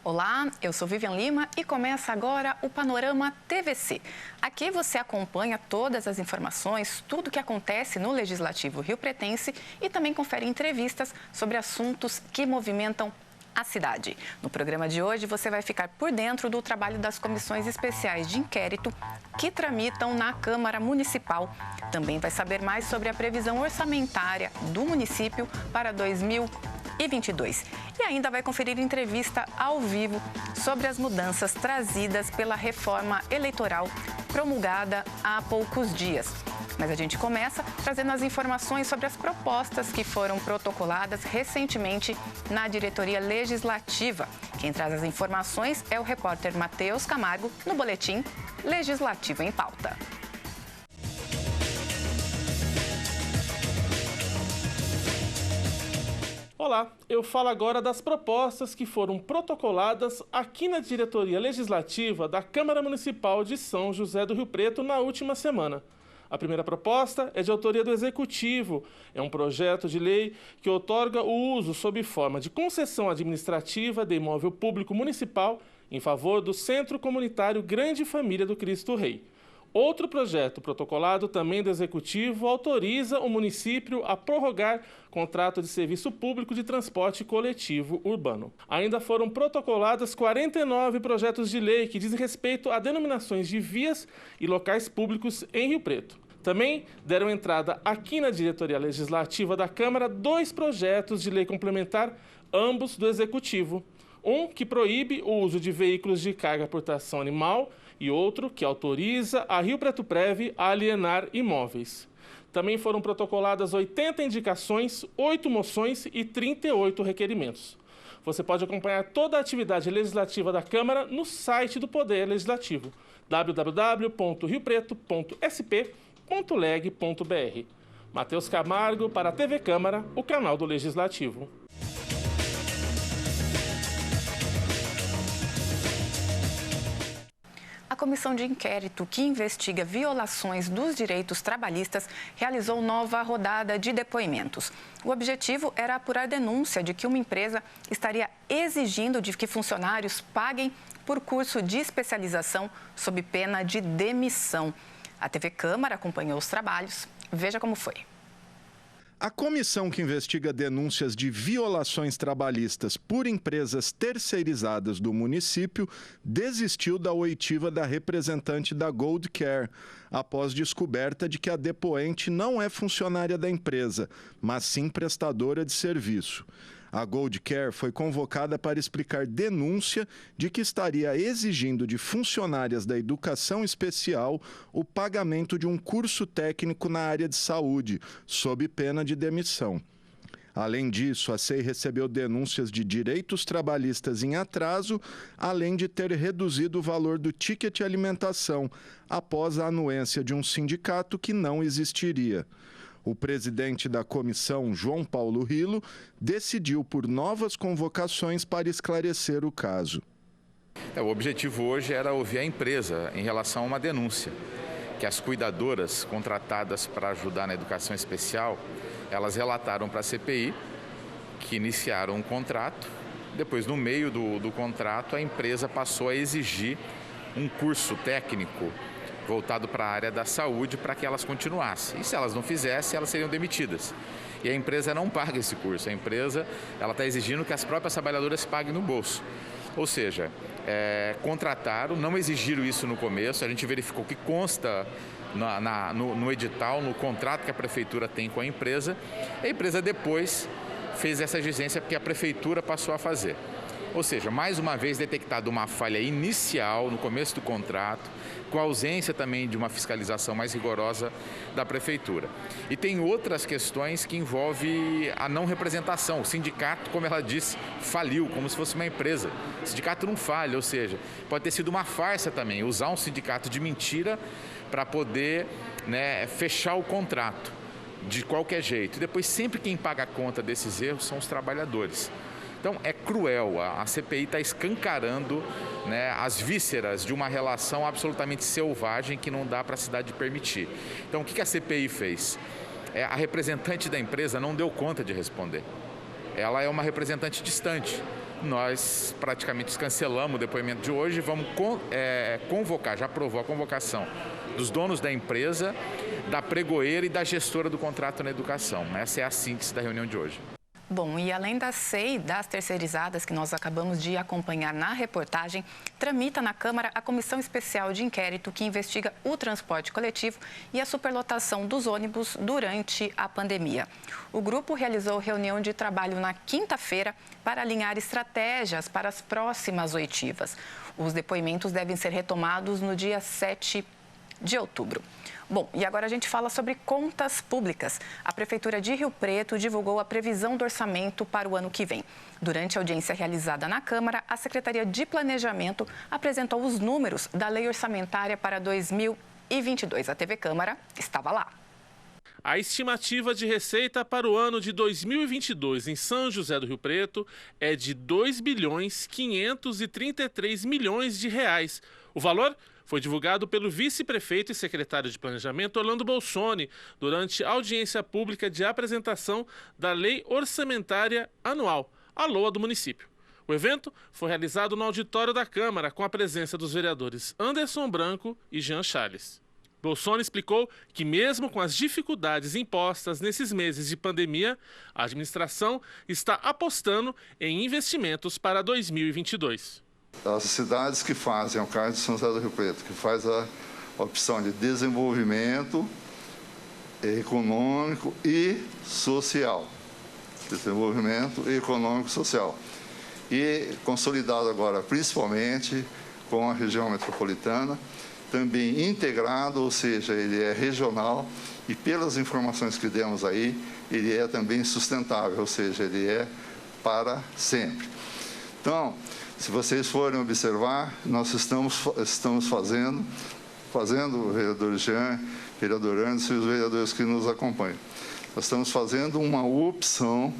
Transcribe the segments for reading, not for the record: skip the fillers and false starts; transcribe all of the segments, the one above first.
Olá, eu sou Vivian Lima e começa agora o Panorama TVC. Aqui você acompanha todas as informações, tudo o que acontece no Legislativo riopretense e também confere entrevistas sobre assuntos que movimentam a cidade. No programa de hoje, você vai ficar por dentro do trabalho das comissões especiais de inquérito que tramitam na Câmara Municipal. Também vai saber mais sobre a previsão orçamentária do município para 2022. E ainda vai conferir entrevista ao vivo sobre as mudanças trazidas pela reforma eleitoral promulgada há poucos dias. Mas a gente começa trazendo as informações sobre as propostas que foram protocoladas recentemente na diretoria legislativa. Quem traz as informações é o repórter Matheus Camargo, no boletim Legislativo em Pauta. Olá, eu falo agora das propostas que foram protocoladas aqui na diretoria legislativa da Câmara Municipal de São José do Rio Preto na última semana. A primeira proposta é de autoria do Executivo. É um projeto de lei que outorga o uso sob forma de concessão administrativa de imóvel público municipal em favor do Centro Comunitário Grande Família do Cristo Rei. Outro projeto protocolado também do Executivo autoriza o município a prorrogar contrato de serviço público de transporte coletivo urbano. Ainda foram protocoladas 49 projetos de lei que dizem respeito a denominações de vias e locais públicos em Rio Preto. Também deram entrada aqui na diretoria legislativa da Câmara 2 projetos de lei complementar, ambos do Executivo. Um que proíbe o uso de veículos de carga por tração animal e outro que autoriza a Rio Preto Prev a alienar imóveis. Também foram protocoladas 80 indicações, 8 moções e 38 requerimentos. Você pode acompanhar toda a atividade legislativa da Câmara no site do Poder Legislativo, www.riopreto.sp.leg.br. Matheus Camargo para a TV Câmara, o canal do Legislativo. A comissão de inquérito que investiga violações dos direitos trabalhistas realizou nova rodada de depoimentos. O objetivo era apurar denúncia de que uma empresa estaria exigindo de que funcionários paguem por curso de especialização sob pena de demissão. A TV Câmara acompanhou os trabalhos. Veja como foi. A comissão que investiga denúncias de violações trabalhistas por empresas terceirizadas do município desistiu da oitiva da representante da Gold Care, após descoberta de que a depoente não é funcionária da empresa, mas sim prestadora de serviço. A Gold Care foi convocada para explicar denúncia de que estaria exigindo de funcionárias da educação especial o pagamento de um curso técnico na área de saúde, sob pena de demissão. Além disso, a SEI recebeu denúncias de direitos trabalhistas em atraso, além de ter reduzido o valor do ticket alimentação, após a anuência de um sindicato que não existiria. O presidente da comissão, João Paulo Rilo, decidiu por novas convocações para esclarecer o caso. O objetivo hoje era ouvir a empresa em relação a uma denúncia, que as cuidadoras contratadas para ajudar na educação especial, elas relataram para a CPI que iniciaram um contrato, depois no meio do contrato a empresa passou a exigir um curso técnico voltado para a área da saúde para que elas continuassem. E se elas não fizessem, elas seriam demitidas. E a empresa não paga esse curso. A empresa está exigindo que as próprias trabalhadoras paguem no bolso. Ou seja, contrataram, não exigiram isso no começo, a gente verificou que consta no edital, no contrato que a prefeitura tem com a empresa depois fez essa exigência porque a prefeitura passou a fazer. Ou seja, mais uma vez detectada uma falha inicial no começo do contrato, com a ausência também de uma fiscalização mais rigorosa da prefeitura. E tem outras questões que envolvem a não representação. O sindicato, como ela disse, faliu, como se fosse uma empresa. O sindicato não falha, ou seja, pode ter sido uma farsa também, usar um sindicato de mentira para poder, fechar o contrato de qualquer jeito. E depois, sempre quem paga a conta desses erros são os trabalhadores. Então, é cruel, a CPI está escancarando as vísceras de uma relação absolutamente selvagem que não dá para a cidade permitir. Então, o que a CPI fez? A representante da empresa não deu conta de responder. Ela é uma representante distante. nós praticamente cancelamos o depoimento de hoje e vamos convocar, já aprovou a convocação dos donos da empresa, da pregoeira e da gestora do contrato na educação. Essa é a síntese da reunião de hoje. Bom, e além da SEI e das terceirizadas que nós acabamos de acompanhar na reportagem, tramita na Câmara a Comissão Especial de Inquérito que investiga o transporte coletivo e a superlotação dos ônibus durante a pandemia. O grupo realizou reunião de trabalho na quinta-feira para alinhar estratégias para as próximas oitivas. Os depoimentos devem ser retomados no dia 7 de outubro. Bom, e agora a gente fala sobre contas públicas. A Prefeitura de Rio Preto divulgou a previsão do orçamento para o ano que vem. Durante a audiência realizada na Câmara, a Secretaria de Planejamento apresentou os números da Lei Orçamentária para 2022. A TV Câmara estava lá. A estimativa de receita para o ano de 2022 em São José do Rio Preto é de R$ 2.533 bilhões. O valor foi divulgado pelo vice-prefeito e secretário de Planejamento, Orlando Bolsoni, durante a audiência pública de apresentação da Lei Orçamentária Anual, a LOA do município. O evento foi realizado no auditório da Câmara, com a presença dos vereadores Anderson Branco e Jean Charles. Bolsoni explicou que, mesmo com as dificuldades impostas nesses meses de pandemia, a administração está apostando em investimentos para 2022. As cidades que fazem, o caso de São José do Rio Preto, que faz a opção de desenvolvimento econômico e social. Desenvolvimento econômico e social. E consolidado agora, principalmente, com a região metropolitana, também integrado, ou seja, ele é regional e, pelas informações que demos aí, ele é também sustentável, ou seja, ele é para sempre. Então, se vocês forem observar, nós estamos fazendo, o vereador Jean, vereador Anderson e os vereadores que nos acompanham, nós estamos fazendo uma opção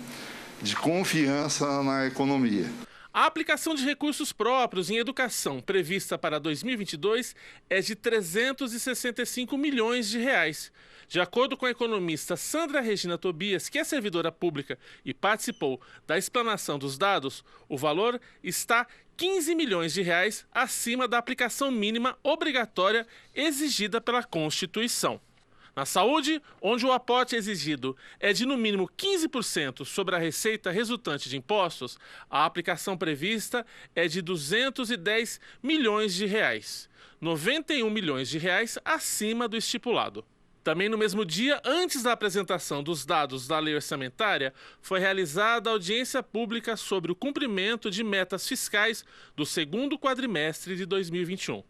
de confiança na economia. A aplicação de recursos próprios em educação prevista para 2022 é de R$ 365 milhões. De acordo com a economista Sandra Regina Tobias, que é servidora pública e participou da explanação dos dados, o valor está R$ 15 milhões acima da aplicação mínima obrigatória exigida pela Constituição. Na saúde, onde o aporte exigido é de no mínimo 15% sobre a receita resultante de impostos, a aplicação prevista é de R$ 210 milhões, R$ 91 milhões acima do estipulado. Também no mesmo dia, antes da apresentação dos dados da lei orçamentária, foi realizada a audiência pública sobre o cumprimento de metas fiscais do segundo quadrimestre de 2021.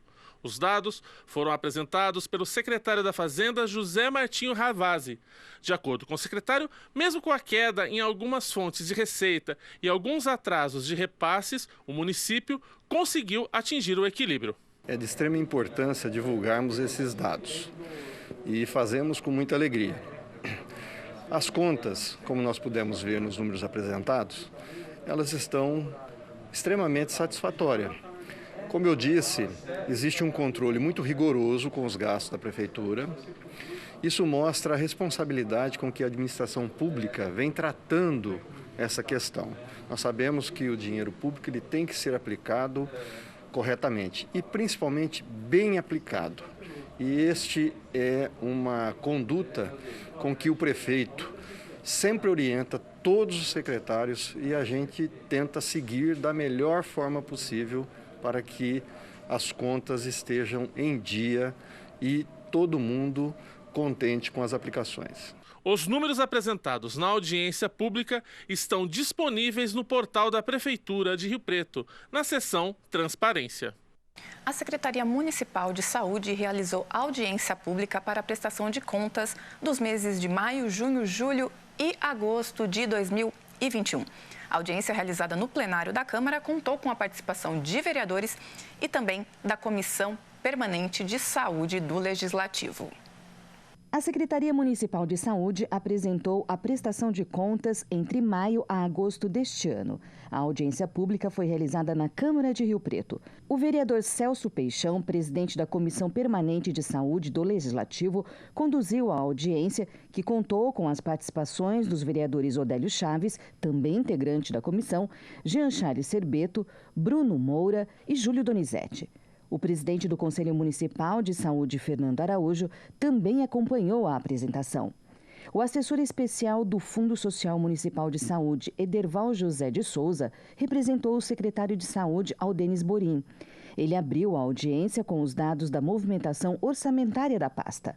Os dados foram apresentados pelo secretário da Fazenda, José Martinho Ravazzi. De acordo com o secretário, mesmo com a queda em algumas fontes de receita e alguns atrasos de repasses, o município conseguiu atingir o equilíbrio. É de extrema importância divulgarmos esses dados e fazemos com muita alegria. As contas, como nós pudemos ver nos números apresentados, elas estão extremamente satisfatórias. Como eu disse, existe um controle muito rigoroso com os gastos da Prefeitura. Isso mostra a responsabilidade com que a administração pública vem tratando essa questão. Nós sabemos que o dinheiro público ele tem que ser aplicado corretamente e principalmente bem aplicado. E este é uma conduta com que o prefeito sempre orienta todos os secretários e a gente tenta seguir da melhor forma possível para que as contas estejam em dia e todo mundo contente com as aplicações. Os números apresentados na audiência pública estão disponíveis no portal da Prefeitura de Rio Preto, na seção Transparência. A Secretaria Municipal de Saúde realizou audiência pública para a prestação de contas dos meses de maio, junho, julho e agosto de 2021. A audiência realizada no plenário da Câmara contou com a participação de vereadores e também da Comissão Permanente de Saúde do Legislativo. A Secretaria Municipal de Saúde apresentou a prestação de contas entre maio a agosto deste ano. A audiência pública foi realizada na Câmara de Rio Preto. O vereador Celso Peixão, presidente da Comissão Permanente de Saúde do Legislativo, conduziu a audiência, que contou com as participações dos vereadores Odélio Chaves, também integrante da comissão, Jean Charles Serbeto, Bruno Moura e Júlio Donizete. O presidente do Conselho Municipal de Saúde, Fernando Araújo, também acompanhou a apresentação. O assessor especial do Fundo Social Municipal de Saúde, Ederval José de Souza, representou o secretário de Saúde, Aldenis Borim. Ele abriu a audiência com os dados da movimentação orçamentária da pasta.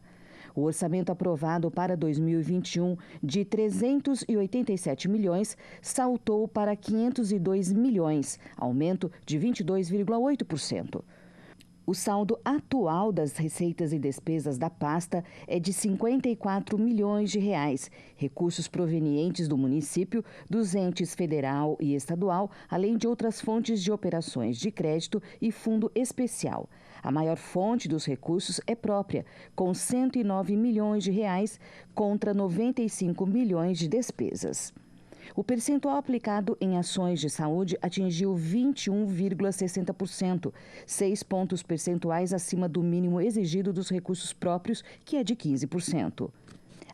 O orçamento aprovado para 2021 de 387 milhões saltou para 502 milhões, aumento de 22,8%. O saldo atual das receitas e despesas da pasta é de 54 milhões de reais, recursos provenientes do município, dos entes federal e estadual, além de outras fontes de operações de crédito e fundo especial. A maior fonte dos recursos é própria, com 109 milhões de reais contra 95 milhões de despesas. O percentual aplicado em ações de saúde atingiu 21,60%, 6 pontos percentuais acima do mínimo exigido dos recursos próprios, que é de 15%.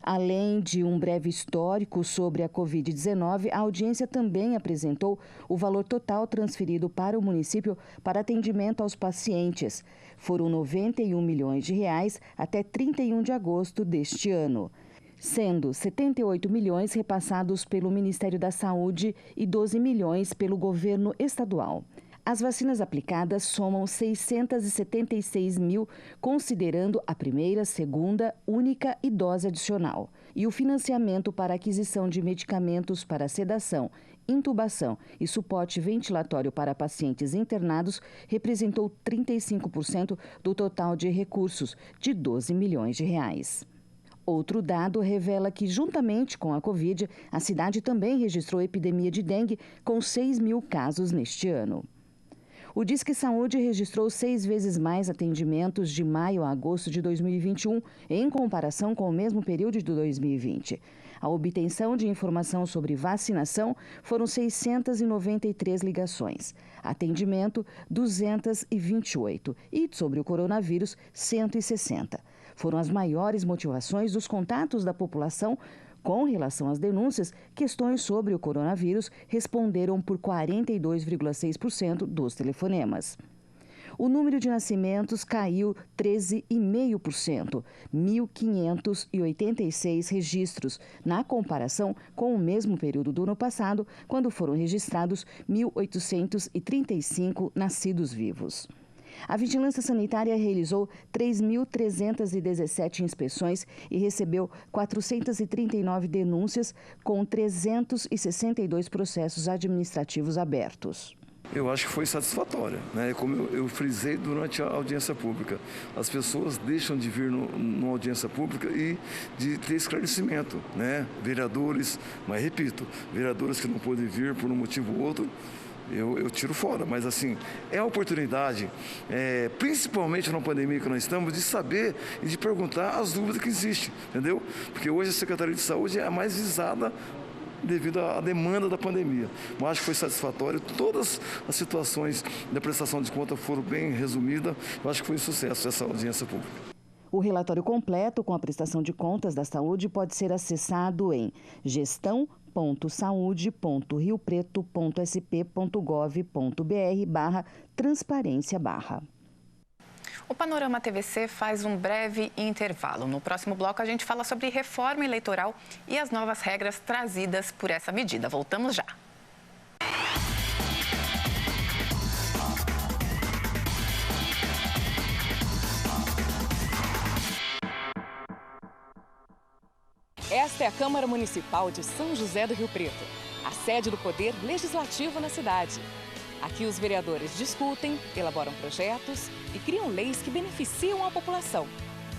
Além de um breve histórico sobre a Covid-19, a audiência também apresentou o valor total transferido para o município para atendimento aos pacientes. Foram 91 milhões de reais até 31 de agosto deste ano, sendo 78 milhões repassados pelo Ministério da Saúde e 12 milhões pelo governo estadual. As vacinas aplicadas somam 676 mil, considerando a primeira, segunda, única e dose adicional. E o financiamento para aquisição de medicamentos para sedação, intubação e suporte ventilatório para pacientes internados representou 35% do total de recursos, de 12 milhões de reais. Outro dado revela que, juntamente com a Covid, a cidade também registrou epidemia de dengue, com 6 mil casos neste ano. O Disque Saúde registrou 6 vezes mais atendimentos de maio a agosto de 2021, em comparação com o mesmo período de 2020. A obtenção de informação sobre vacinação foram 693 ligações, atendimento 228 e sobre o coronavírus 160. Foram as maiores motivações dos contatos da população com relação às denúncias. Questões sobre o coronavírus responderam por 42,6% dos telefonemas. O número de nascimentos caiu 13,5%, 1.586 registros, na comparação com o mesmo período do ano passado, quando foram registrados 1.835 nascidos vivos. A Vigilância Sanitária realizou 3.317 inspeções e recebeu 439 denúncias, com 362 processos administrativos abertos. Eu acho que foi satisfatória, né? Como eu frisei durante a audiência pública, as pessoas deixam de vir numa audiência pública e de ter esclarecimento, né? Vereadores, mas repito, vereadores que não podem vir por um motivo ou outro, eu tiro fora, mas assim, é a oportunidade, principalmente na pandemia que nós estamos, de saber e de perguntar as dúvidas que existem, entendeu? Porque hoje a Secretaria de Saúde é a mais visada devido à demanda da pandemia. Mas acho que foi satisfatório, todas as situações da prestação de conta foram bem resumidas, eu acho que foi um sucesso essa audiência pública. O relatório completo com a prestação de contas da saúde pode ser acessado em gestão.saude.riopreto.sp.gov.br/transparência/. O Panorama TVC faz um breve intervalo. No próximo bloco, a gente fala sobre reforma eleitoral e as novas regras trazidas por essa medida. Voltamos já. Esta é a Câmara Municipal de São José do Rio Preto, a sede do Poder Legislativo na cidade. Aqui os vereadores discutem, elaboram projetos e criam leis que beneficiam a população.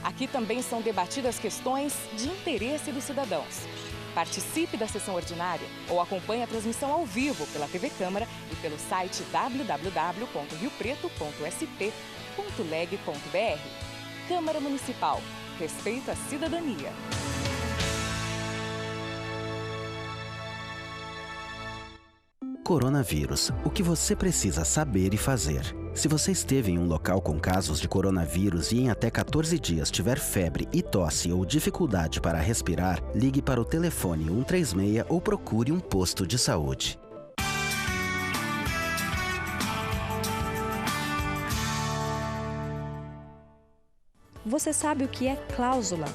Aqui também são debatidas questões de interesse dos cidadãos. Participe da sessão ordinária ou acompanhe a transmissão ao vivo pela TV Câmara e pelo site www.riopreto.sp.leg.br. Câmara Municipal. respeito à cidadania. Coronavírus. O que você precisa saber e fazer? Se você esteve em um local com casos de coronavírus e em até 14 dias tiver febre e tosse ou dificuldade para respirar, ligue para o telefone 136 ou procure um posto de saúde. Você sabe o que é cláusula?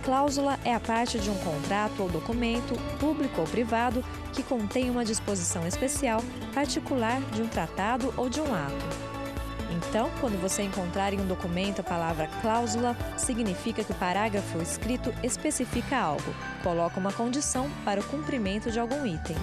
Cláusula é a parte de um contrato ou documento, público ou privado, que contém uma disposição especial, particular de um tratado ou de um ato. Então, quando você encontrar em um documento a palavra cláusula, significa que o parágrafo escrito especifica algo, coloca uma condição para o cumprimento de algum item.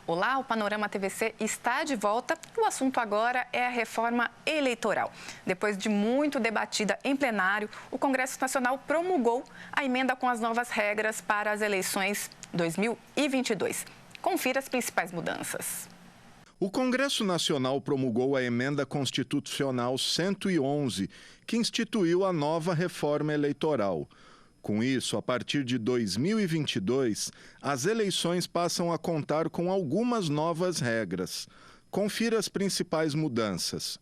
Olá, o Panorama TVC está de volta e o assunto agora é a reforma eleitoral. Depois de muito debatida em plenário, o Congresso Nacional promulgou a emenda com as novas regras para as eleições 2022. Confira as principais mudanças. O Congresso Nacional promulgou a Emenda Constitucional 111, que instituiu a nova reforma eleitoral. Com isso, a partir de 2022, as eleições passam a contar com algumas novas regras. Confira as principais mudanças.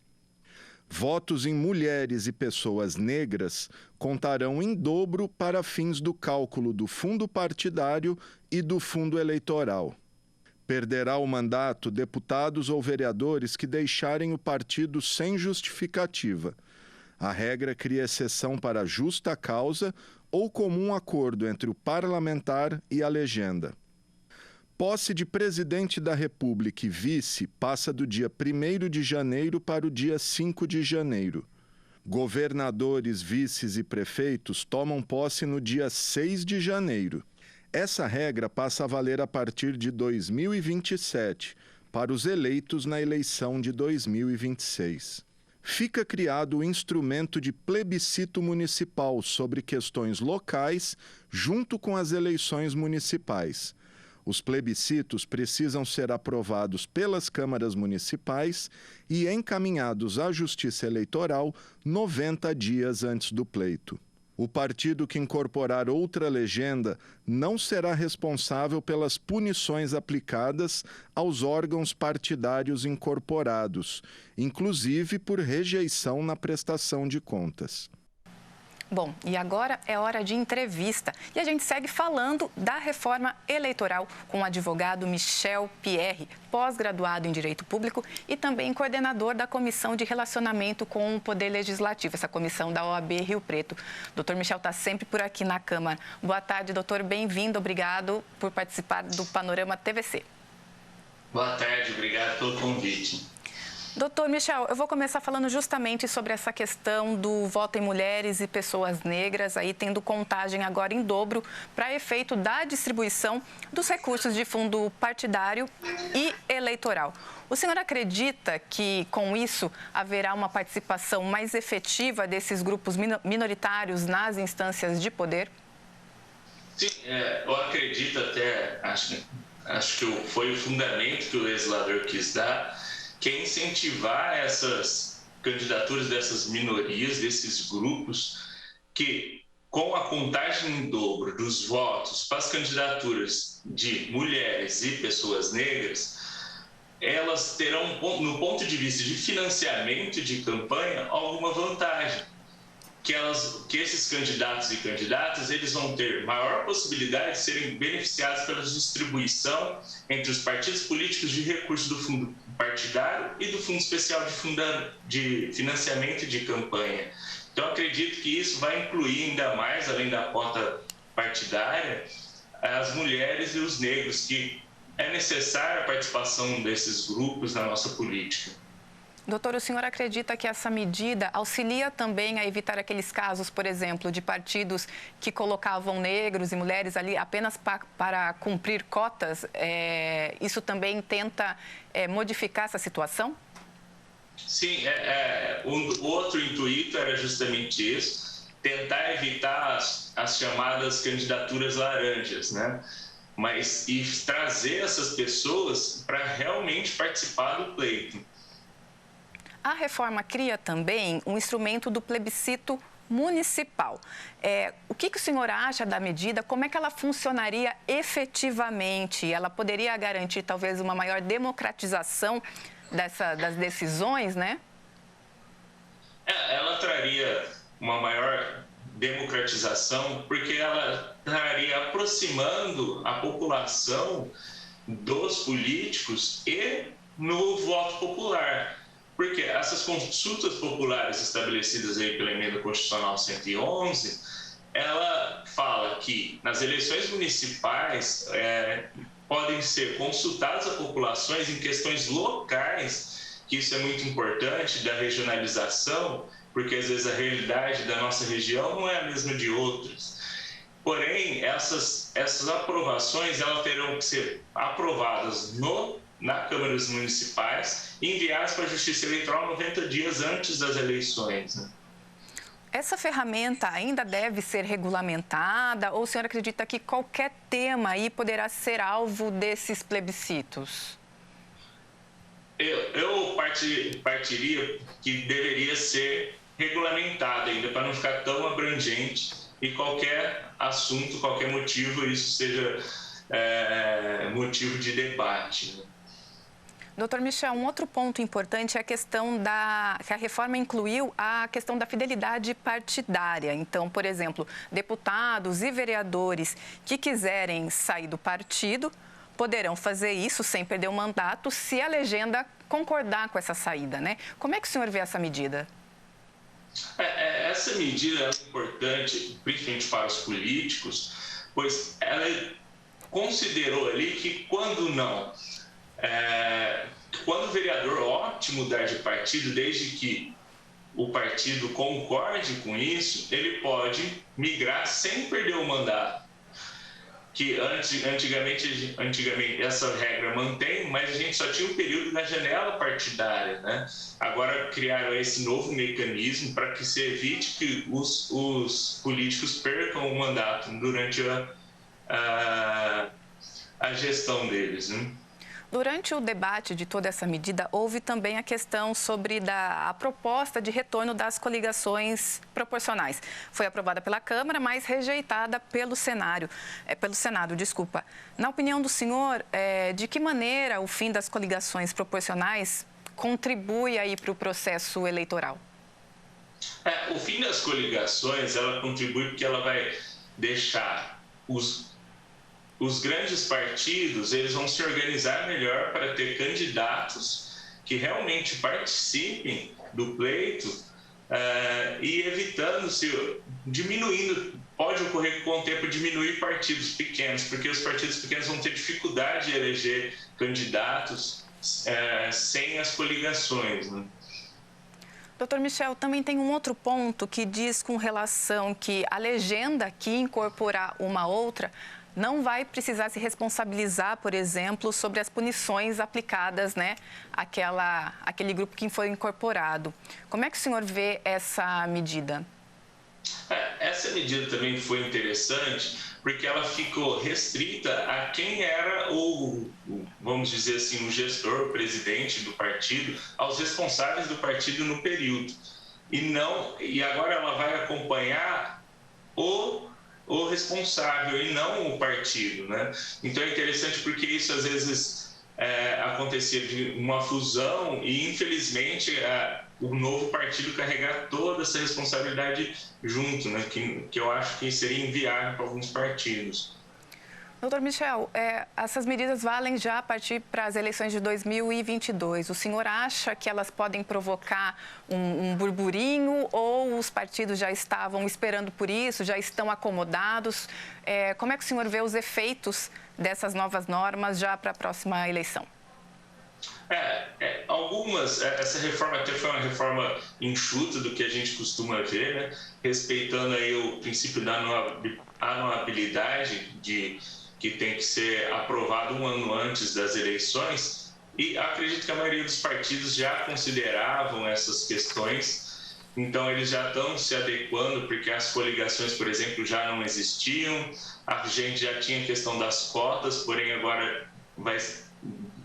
Votos em mulheres e pessoas negras contarão em dobro para fins do cálculo do fundo partidário e do fundo eleitoral. Perderá o mandato deputados ou vereadores que deixarem o partido sem justificativa. A regra cria exceção para justa causa ou comum acordo entre o parlamentar e a legenda. Posse de presidente da República e vice passa do dia 1º de janeiro para o dia 5 de janeiro. Governadores, vices e prefeitos tomam posse no dia 6 de janeiro. Essa regra passa a valer a partir de 2027, para os eleitos na eleição de 2026. Fica criado o instrumento de plebiscito municipal sobre questões locais, junto com as eleições municipais. Os plebiscitos precisam ser aprovados pelas câmaras municipais e encaminhados à Justiça Eleitoral 90 dias antes do pleito. O partido que incorporar outra legenda não será responsável pelas punições aplicadas aos órgãos partidários incorporados, inclusive por rejeição na prestação de contas. Bom, e agora é hora de entrevista. E a gente segue falando da reforma eleitoral com o advogado Michel Pierre, pós-graduado em Direito Público e também coordenador da Comissão de Relacionamento com o Poder Legislativo, essa comissão da OAB Rio Preto. Doutor Michel está sempre por aqui na Câmara. Boa tarde, doutor. Bem-vindo. Obrigado por participar do Panorama TVC. Boa tarde. Obrigado pelo convite. Doutor Michel, eu vou começar falando justamente sobre essa questão do voto em mulheres e pessoas negras, aí tendo contagem agora em dobro para efeito da distribuição dos recursos de fundo partidário e eleitoral. O senhor acredita que, com isso, haverá uma participação mais efetiva desses grupos minoritários nas instâncias de poder? Sim, eu acredito até, acho que foi o fundamento que o legislador quis dar, que é incentivar essas candidaturas dessas minorias, desses grupos, que com a contagem em dobro dos votos para as candidaturas de mulheres e pessoas negras, elas terão, no ponto de vista de financiamento de campanha, alguma vantagem. Que esses candidatos e candidatas eles vão ter maior possibilidade de serem beneficiados pela distribuição entre os partidos políticos de recursos do fundo partidário e do fundo especial de financiamento de campanha. Então, acredito que isso vai incluir ainda mais, além da cota partidária, as mulheres e os negros, que é necessária a participação desses grupos na nossa política. Doutor, o senhor acredita que essa medida auxilia também a evitar aqueles casos, por exemplo, de partidos que colocavam negros e mulheres ali apenas para cumprir cotas? Isso também tenta modificar essa situação? Sim, o outro intuito era justamente isso, tentar evitar as chamadas candidaturas laranjas, né? E trazer essas pessoas para realmente participar do pleito. A reforma cria também um instrumento do plebiscito municipal. O que o senhor acha da medida? Como é que ela funcionaria efetivamente? Ela poderia garantir talvez uma maior democratização das decisões, né? Ela traria uma maior democratização porque ela estaria aproximando a população dos políticos e no voto popular. Porque essas consultas populares estabelecidas aí pela Emenda Constitucional 111, ela fala que nas eleições municipais podem ser consultadas as populações em questões locais, que isso é muito importante, da regionalização, porque às vezes a realidade da nossa região não é a mesma de outras. Porém, essas aprovações elas terão que ser aprovadas na Câmara dos Municipais e enviadas para a Justiça Eleitoral 90 dias antes das eleições, né? Essa ferramenta ainda deve ser regulamentada ou o senhor acredita que qualquer tema aí poderá ser alvo desses plebiscitos? Eu partiria que deveria ser regulamentada ainda, para não ficar tão abrangente e qualquer assunto, qualquer motivo, isso seja motivo de debate, né? Doutor Michel, um outro ponto importante é a questão que a reforma incluiu a questão da fidelidade partidária. Então, por exemplo, deputados e vereadores que quiserem sair do partido poderão fazer isso sem perder o mandato se a legenda concordar com essa saída, né? Como é que o senhor vê essa medida? Essa medida é importante, principalmente para os políticos, pois ela considerou ali que quando o vereador opte mudar de partido, desde que o partido concorde com isso, ele pode migrar sem perder o mandato. Que antigamente essa regra mantém, mas a gente só tinha um período na janela partidária, né? Agora criaram esse novo mecanismo para que se evite que os políticos percam o mandato durante a gestão deles, né? Durante o debate de toda essa medida, houve também a questão sobre a proposta de retorno das coligações proporcionais. Foi aprovada pela Câmara, mas rejeitada pelo Senado. Na opinião do senhor, de que maneira o fim das coligações proporcionais contribui aí para o processo eleitoral? O fim das coligações, ela contribui porque ela vai deixar os grandes partidos, eles vão se organizar melhor para ter candidatos que realmente participem do pleito e diminuindo, pode ocorrer com o tempo diminuir partidos pequenos, porque os partidos pequenos vão ter dificuldade de eleger candidatos sem as coligações, né? Doutor Michel, também tem um outro ponto que diz com relação que a legenda que incorporar uma outra não vai precisar se responsabilizar, por exemplo, sobre as punições aplicadas, né, àquele grupo que foi incorporado. Como é que o senhor vê essa medida? Essa medida também foi interessante, porque ela ficou restrita a quem era vamos dizer assim, o gestor, o presidente do partido, aos responsáveis do partido no período. E agora ela vai acompanhar o responsável e não o partido, né? Então é interessante porque isso às vezes acontecia de uma fusão e infelizmente o novo partido carregar toda essa responsabilidade junto, né? Que eu acho que seria inviável para alguns partidos. Doutor Michel, essas medidas valem já a partir para as eleições de 2022. O senhor acha que elas podem provocar um burburinho ou os partidos já estavam esperando por isso, já estão acomodados? Como é que o senhor vê os efeitos dessas novas normas já para a próxima eleição? Essa reforma até foi uma reforma enxuta do que a gente costuma ver, né? Respeitando aí o princípio da anuabilidade que tem que ser aprovado um ano antes das eleições, E acredito que a maioria dos partidos já consideravam essas questões, então eles já estão se adequando, porque as coligações, por exemplo, já não existiam, a gente já tinha a questão das cotas, porém agora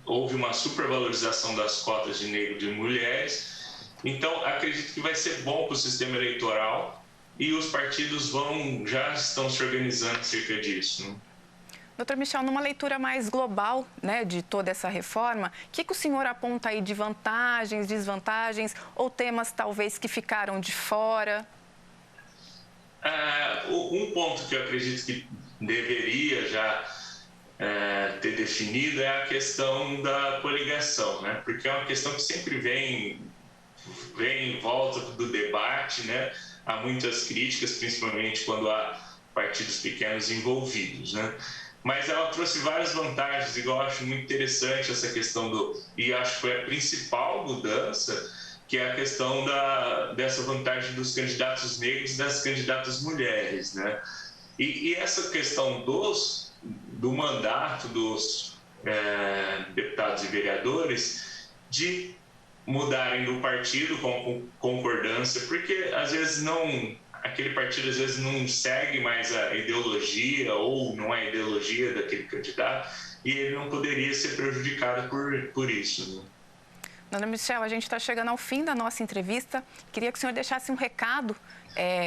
houve uma supervalorização das cotas de negro e de mulheres. Então, acredito que vai ser bom para o sistema eleitoral e os partidos já estão se organizando acerca disso, né? Doutor Michel, numa leitura mais global, né, de toda essa reforma, o que o senhor aponta aí de vantagens, desvantagens ou temas talvez que ficaram de fora? Um ponto que eu acredito que deveria já ter definido é a questão da coligação, né? Porque é uma questão que sempre vem em volta do debate, né? Há muitas críticas, principalmente quando há partidos pequenos envolvidos, né? Mas ela trouxe várias vantagens, igual eu acho muito interessante essa questão e acho que foi a principal mudança, que é a questão dessa vantagem dos candidatos negros e das candidatas mulheres, né? E essa questão do mandato dos deputados e vereadores de mudarem do partido com concordância, porque às vezes aquele partido às vezes não segue mais a ideologia ou não é a ideologia daquele candidato e ele não poderia ser prejudicado por isso, né? Dona Michel, a gente está chegando ao fim da nossa entrevista. Queria que o senhor deixasse um recado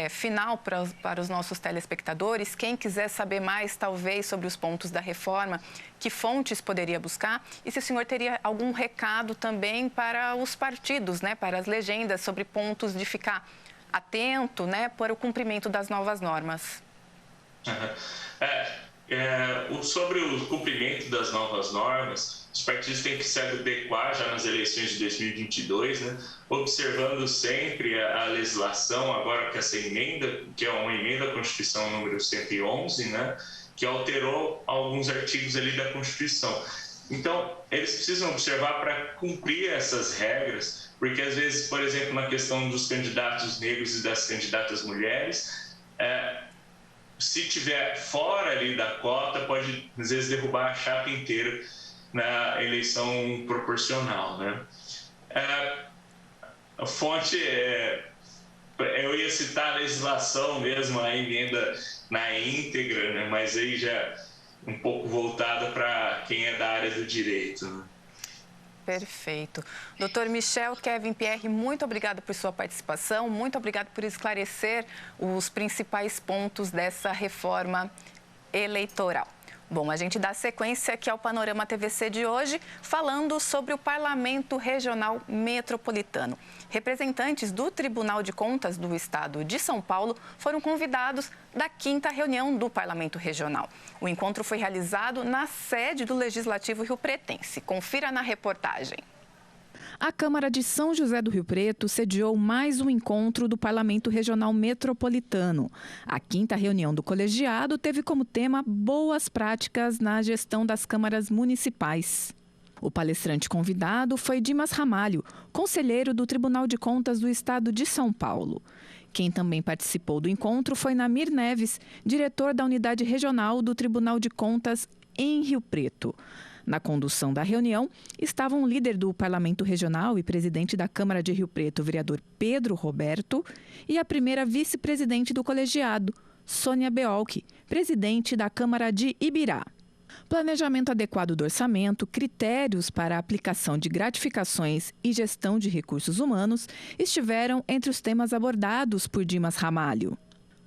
final para os nossos telespectadores. Quem quiser saber mais, talvez, sobre os pontos da reforma, que fontes poderia buscar? E se o senhor teria algum recado também para os partidos, né, para as legendas, sobre pontos de ficar atento, né, para o cumprimento das novas normas. Sobre o cumprimento das novas normas, os partidos têm que se adequar já nas eleições de 2022, né, observando sempre a legislação, agora que essa emenda, que é uma emenda à Constituição número 111, né, que alterou alguns artigos ali da Constituição. Então, eles precisam observar para cumprir essas regras, porque às vezes, por exemplo, na questão dos candidatos negros e das candidatas mulheres, se tiver fora ali da cota, pode às vezes derrubar a chapa inteira na eleição proporcional, né? A fonte eu ia citar a legislação mesmo, a emenda na íntegra, né? Mas aí já um pouco voltada para quem é da área do direito, né? Perfeito. Doutor Michel Kevin Pierre, muito obrigado por sua participação, muito obrigado por esclarecer os principais pontos dessa reforma eleitoral. Bom, a gente dá sequência aqui ao Panorama TVC de hoje, falando sobre o Parlamento Regional Metropolitano. Representantes do Tribunal de Contas do Estado de São Paulo foram convidados da 5ª reunião do Parlamento Regional. O encontro foi realizado na sede do Legislativo riopretense. Confira na reportagem. A Câmara de São José do Rio Preto sediou mais um encontro do Parlamento Regional Metropolitano. A 5ª reunião do colegiado teve como tema boas práticas na gestão das câmaras municipais. O palestrante convidado foi Dimas Ramalho, conselheiro do Tribunal de Contas do Estado de São Paulo. Quem também participou do encontro foi Namir Neves, diretor da Unidade Regional do Tribunal de Contas em Rio Preto. Na condução da reunião estavam o líder do Parlamento Regional e presidente da Câmara de Rio Preto, o vereador Pedro Roberto, e a primeira vice-presidente do colegiado, Sônia Beolk, presidente da Câmara de Ibirá. Planejamento adequado do orçamento, critérios para a aplicação de gratificações e gestão de recursos humanos estiveram entre os temas abordados por Dimas Ramalho.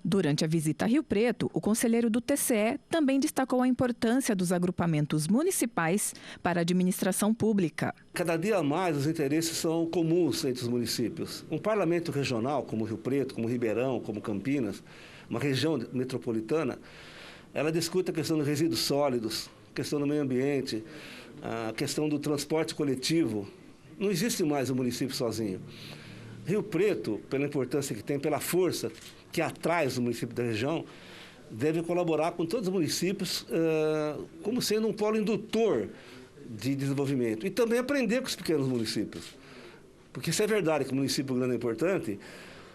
Durante a visita a Rio Preto, o conselheiro do TCE também destacou a importância dos agrupamentos municipais para a administração pública. Cada dia mais os interesses são comuns entre os municípios. Um parlamento regional, como Rio Preto, como Ribeirão, como Campinas, uma região metropolitana, ela discute a questão dos resíduos sólidos, a questão do meio ambiente, a questão do transporte coletivo. Não existe mais um município sozinho. Rio Preto, pela importância que tem, pela força que atrai os municípios da região, deve colaborar com todos os municípios como sendo um polo indutor de desenvolvimento. E também aprender com os pequenos municípios. Porque se é verdade que o município grande é importante,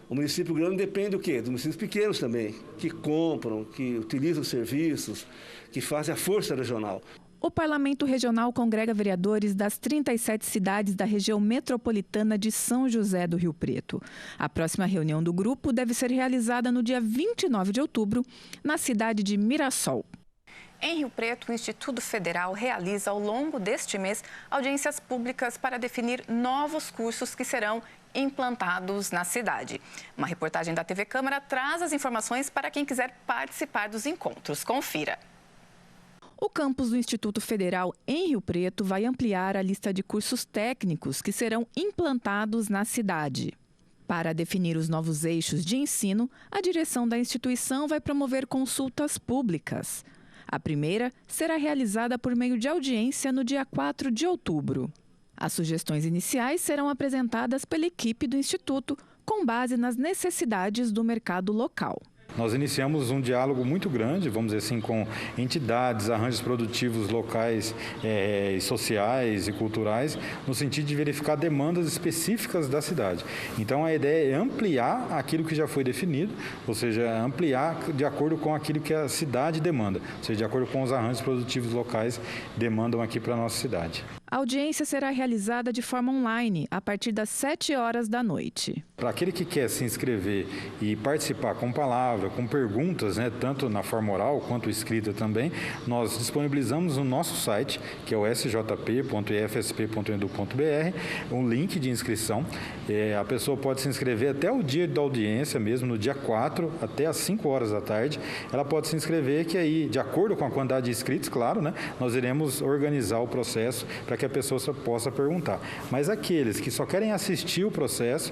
o município grande depende do quê? Dos municípios pequenos também, que compram, que utilizam serviços, que fazem a força regional. O Parlamento Regional congrega vereadores das 37 cidades da região metropolitana de São José do Rio Preto. A próxima reunião do grupo deve ser realizada no dia 29 de outubro, na cidade de Mirassol. Em Rio Preto, o Instituto Federal realiza ao longo deste mês audiências públicas para definir novos cursos que serão implantados na cidade. Uma reportagem da TV Câmara traz as informações para quem quiser participar dos encontros. Confira. O campus do Instituto Federal em Rio Preto vai ampliar a lista de cursos técnicos que serão implantados na cidade. Para definir os novos eixos de ensino, a direção da instituição vai promover consultas públicas. A primeira será realizada por meio de audiência no dia 4 de outubro. As sugestões iniciais serão apresentadas pela equipe do Instituto, com base nas necessidades do mercado local. Nós iniciamos um diálogo muito grande, vamos dizer assim, com entidades, arranjos produtivos locais, sociais e culturais, no sentido de verificar demandas específicas da cidade. Então, a ideia é ampliar aquilo que já foi definido, ou seja, ampliar de acordo com aquilo que a cidade demanda, ou seja, de acordo com os arranjos produtivos locais demandam aqui para a nossa cidade. A audiência será realizada de forma online, a partir das 7 horas da noite. Para aquele que quer se inscrever e participar com palavra, com perguntas, tanto na forma oral quanto escrita também, nós disponibilizamos no nosso site, que é o sjp.ifsp.edu.br, um link de inscrição. A pessoa pode se inscrever até o dia da audiência mesmo, no dia 4, até às 5 horas da tarde. Ela pode se inscrever, que aí, de acordo com a quantidade de inscritos, claro, nós iremos organizar o processo para que a pessoa possa perguntar. Mas aqueles que só querem assistir o processo,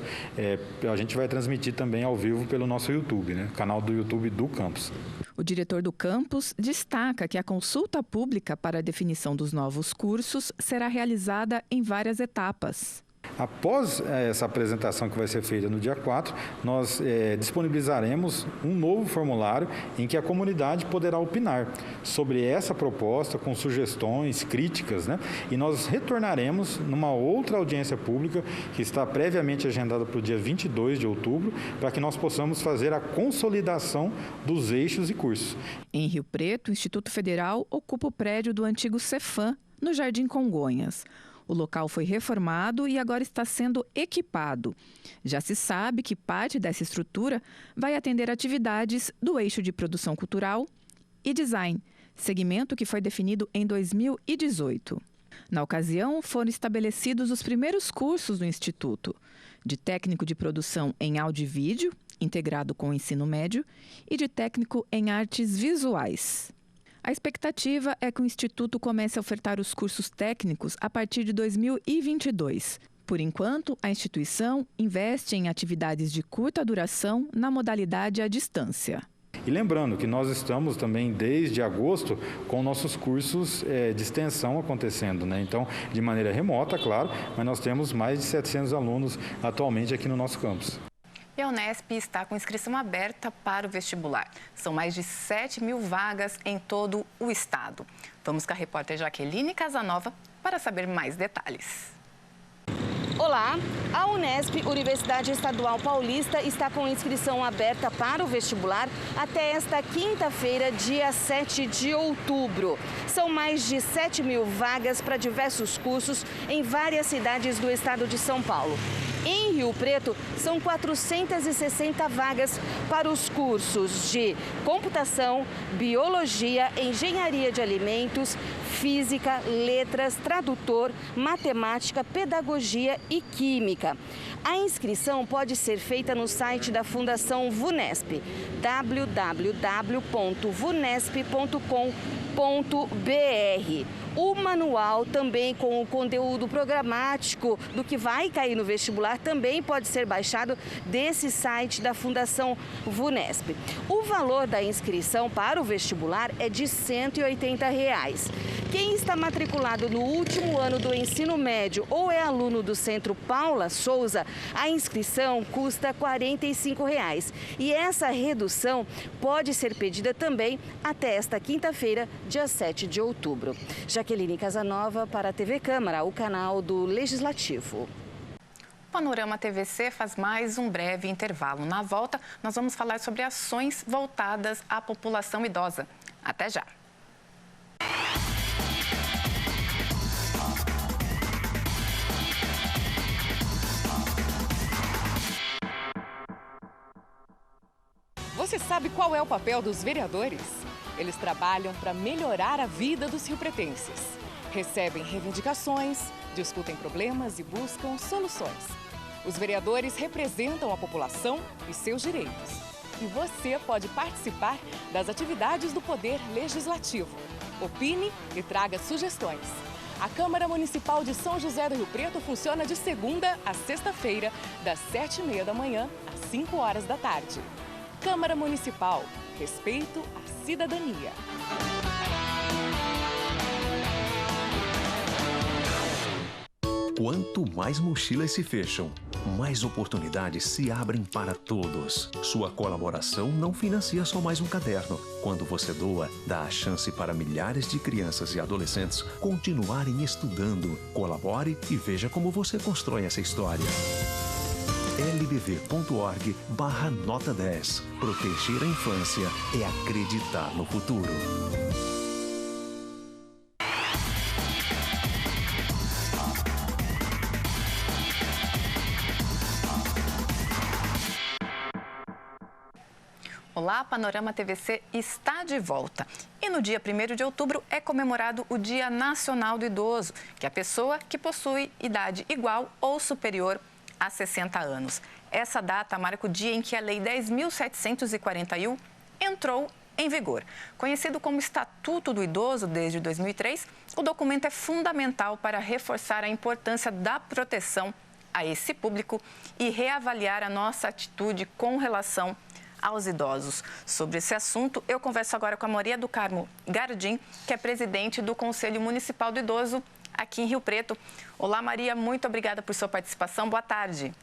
a gente vai transmitir também ao vivo pelo nosso YouTube, canal do YouTube do campus. O diretor do campus destaca que a consulta pública para a definição dos novos cursos será realizada em várias etapas. Após essa apresentação que vai ser feita no dia 4, nós disponibilizaremos um novo formulário em que a comunidade poderá opinar sobre essa proposta com sugestões, críticas, e nós retornaremos numa outra audiência pública que está previamente agendada para o dia 22 de outubro, para que nós possamos fazer a consolidação dos eixos e cursos. Em Rio Preto, o Instituto Federal ocupa o prédio do antigo Cefam, no Jardim Congonhas. O local foi reformado e agora está sendo equipado. Já se sabe que parte dessa estrutura vai atender atividades do eixo de produção cultural e design, segmento que foi definido em 2018. Na ocasião, foram estabelecidos os primeiros cursos do Instituto, de técnico de produção em áudio e vídeo, integrado com o ensino médio, e de técnico em artes visuais. A expectativa é que o Instituto comece a ofertar os cursos técnicos a partir de 2022. Por enquanto, a instituição investe em atividades de curta duração na modalidade à distância. E lembrando que nós estamos também desde agosto com nossos cursos de extensão acontecendo, Então, de maneira remota, claro, mas nós temos mais de 700 alunos atualmente aqui no nosso campus. E a Unesp está com inscrição aberta para o vestibular. São mais de 7 mil vagas em todo o estado. Vamos com a repórter Jaqueline Casanova para saber mais detalhes. Olá, a Unesp, Universidade Estadual Paulista, está com inscrição aberta para o vestibular até esta quinta-feira, dia 7 de outubro. São mais de 7 mil vagas para diversos cursos em várias cidades do estado de São Paulo. Em Rio Preto, são 460 vagas para os cursos de computação, biologia, engenharia de alimentos, física, letras, tradutor, matemática, pedagogia e química. A inscrição pode ser feita no site da Fundação VUNESP, www.vunesp.com.br. O manual também com o conteúdo programático do que vai cair no vestibular também pode ser baixado desse site da Fundação VUNESP. O valor da inscrição para o vestibular é de R$ 180. Quem está matriculado no último ano do ensino médio ou é aluno do Centro Paula Souza, a inscrição custa R$ 45. E essa redução pode ser pedida também até esta quinta-feira, dia 7 de outubro. Jaqueline Casanova para a TV Câmara, o canal do Legislativo. O Panorama TVC faz mais um breve intervalo. Na volta, nós vamos falar sobre ações voltadas à população idosa. Até já! Você sabe qual é o papel dos vereadores? Eles trabalham para melhorar a vida dos riopretenses. Recebem reivindicações, discutem problemas e buscam soluções. Os vereadores representam a população e seus direitos. E você pode participar das atividades do Poder Legislativo. Opine e traga sugestões. A Câmara Municipal de São José do Rio Preto funciona de segunda a sexta-feira, das 7h30 da manhã às 5 horas da tarde. Câmara Municipal. Respeito à cidadania. Quanto mais mochilas se fecham, mais oportunidades se abrem para todos. Sua colaboração não financia só mais um caderno. Quando você doa, dá a chance para milhares de crianças e adolescentes continuarem estudando. Colabore e veja como você constrói essa história. lbv.org/nota 10. Proteger a infância é acreditar no futuro. Olá, Panorama TVC está de volta. E no dia 1º de outubro é comemorado o Dia Nacional do Idoso, que é a pessoa que possui idade igual ou superior a 60 anos. Essa data marca o dia em que a Lei 10.741 entrou em vigor. Conhecido como Estatuto do Idoso desde 2003, o documento é fundamental para reforçar a importância da proteção a esse público e reavaliar a nossa atitude com relação aos idosos. Sobre esse assunto, eu converso agora com a Maria do Carmo Gardim, que é presidente do Conselho Municipal do Idoso aqui em Rio Preto. Olá, Maria, muito obrigada por sua participação. Boa tarde.